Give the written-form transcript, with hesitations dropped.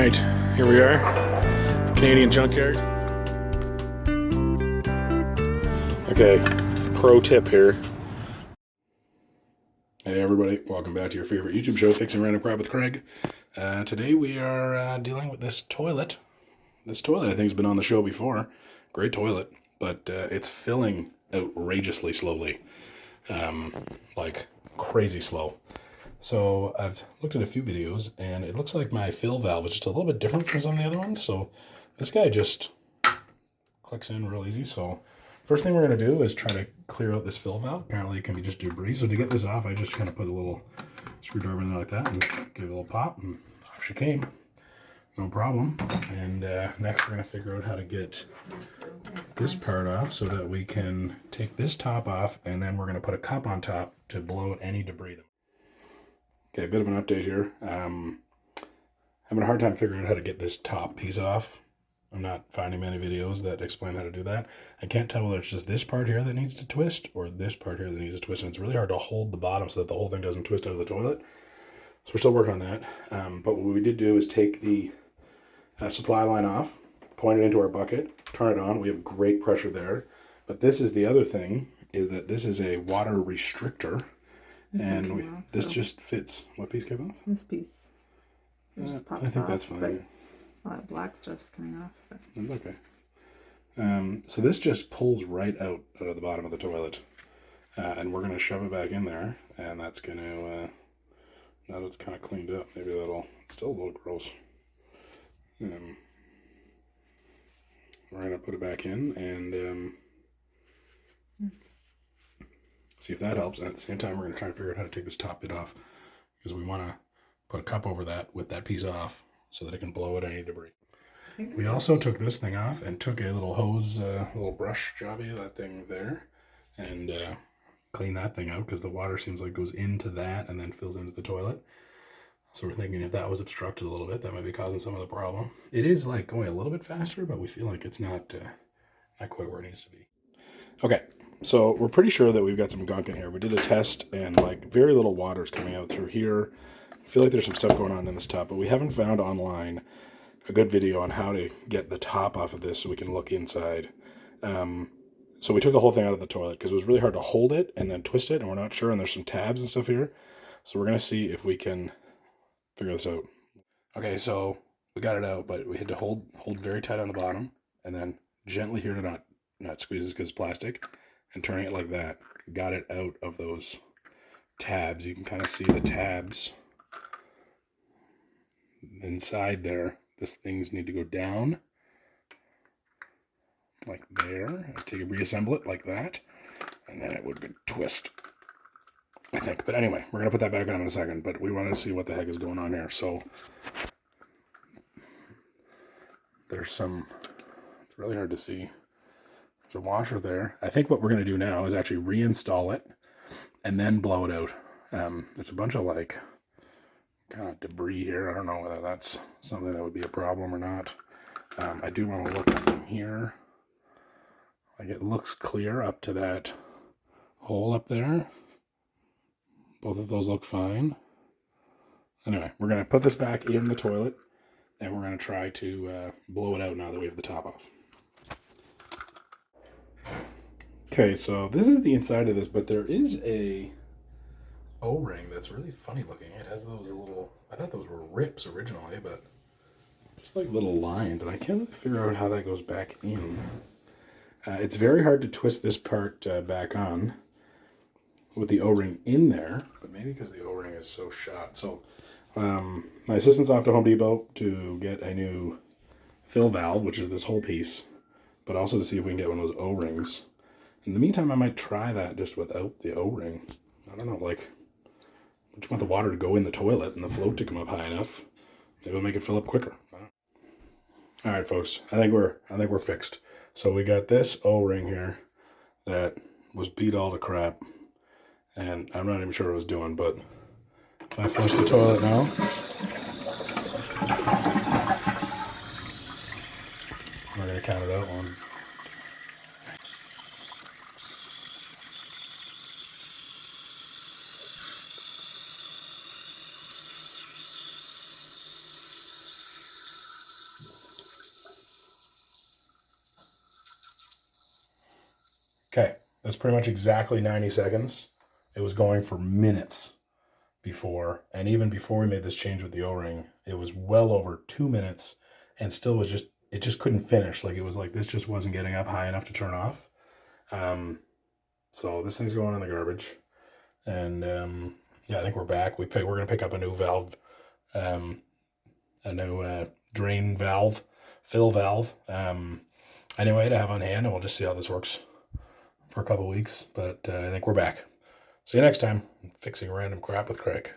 Alright, here we are, Canadian junkyard. Okay, pro tip here. Hey everybody, welcome back to your favorite YouTube show, Fixing Random Crap with Craig. Today we are dealing with this toilet. This toilet I think has been on the show before. Great toilet, but it's filling outrageously slowly. Like crazy slow. So I've looked at a few videos and it looks like my fill valve is just a little bit different from some of the other ones. So this guy just clicks in real easy. So first thing we're going to do is try to clear out this fill valve. Apparently it can be just debris. So to get this off, I just kind of put a little screwdriver in there like that and give it a little pop and off she came. No problem. And next we're going to figure out how to get this part off so that we can take this top off, and then we're going to put a cup on top to blow out any debris. Okay, a bit of an update here. Having a hard time figuring out how to get this top piece off. I'm not finding many videos that explain how to do that. I can't tell whether it's just this part here that needs to twist or this part here that needs to twist, and it's really hard to hold the bottom so that the whole thing doesn't twist out of the toilet. So we're still working on that. But what we did do is take the supply line off, point it into our bucket, turn it on. We have great pressure there. But this is the other thing, is that this is a water restrictor. And this just fits. What piece came off? This piece. It just pops I think off, that's fine. All that black stuff's coming off. But... That's okay. So this just pulls right out of the bottom of the toilet. And we're going to shove it back in there. And that's going to, now that it's kind of cleaned up, maybe that'll, it's still a little gross. We're going to put it back in and see if that helps. And at the same time, we're going to try and figure out how to take this top bit off, because we want to put a cup over that with that piece off so that it can blow out any debris. We also took this thing off and took a little hose, little brush jobby, that thing there, and clean that thing out, because the water seems like goes into that and then fills into the toilet. So we're thinking if that was obstructed a little bit, that might be causing some of the problem. It is like going a little bit faster, but we feel like it's not quite where it needs to be. Okay. So we're pretty sure that we've got some gunk in here. We did a test and like very little water is coming out through here. I feel like there's some stuff going on in this top, but we haven't found online a good video on how to get the top off of this so we can look inside. So we took the whole thing out of the toilet because it was really hard to hold it and then twist it, and we're not sure, and there's some tabs and stuff here. So we're going to see if we can figure this out. Okay, so we got it out, but we had to hold very tight on the bottom and then gently here to not squeeze this because it's plastic. And turning it like that, got it out of those tabs. You can kind of see the tabs inside there. These things need to go down, like there. Take and reassemble it like that, and then it would twist, I think. But anyway, we're going to put that back on in a second, but we wanted to see what the heck is going on here. So there's some, it's really hard to see. There's a washer there. I think what we're going to do now is actually reinstall it and then blow it out. There's a bunch of like kind of debris here. I don't know whether that's something that would be a problem or not. I do want to look in here. Like it looks clear up to that hole up there. Both of those look fine. Anyway, we're going to put this back in the toilet and we're going to try to blow it out now that we have the top off. Okay, so this is the inside of this, but there is a O-ring that's really funny looking. It has those little, I thought those were rips originally, but just like little lines, and I can't really figure out how that goes back in. It's very hard to twist this part back on with the O-ring in there, but maybe because the O-ring is so shot. So my assistant's off to Home Depot to get a new fill valve, which is this whole piece, but also to see if we can get one of those O-rings. In the meantime, I might try that just without the O-ring. I don't know, like, I just want the water to go in the toilet and the float to come up high enough. Maybe it'll make it fill up quicker. All right, folks, I think we're fixed. So we got this O-ring here that was beat all to crap, and I'm not even sure what it was doing, but if I flush the toilet now, we're gonna count it out. 1, Okay, that's pretty much exactly 90 seconds. It was going for minutes before, and even before we made this change with the O-ring, it was well over 2 minutes, and still was just, it just couldn't finish. Like, it was like this just wasn't getting up high enough to turn off. So this thing's going in the garbage, and yeah, I think we're back. We're gonna pick up a new valve, a new drain valve, fill valve. Anyway, to have on hand, and we'll just see how this works for a couple weeks. But I think we're back. See you next time. Fixing random crap with Craig.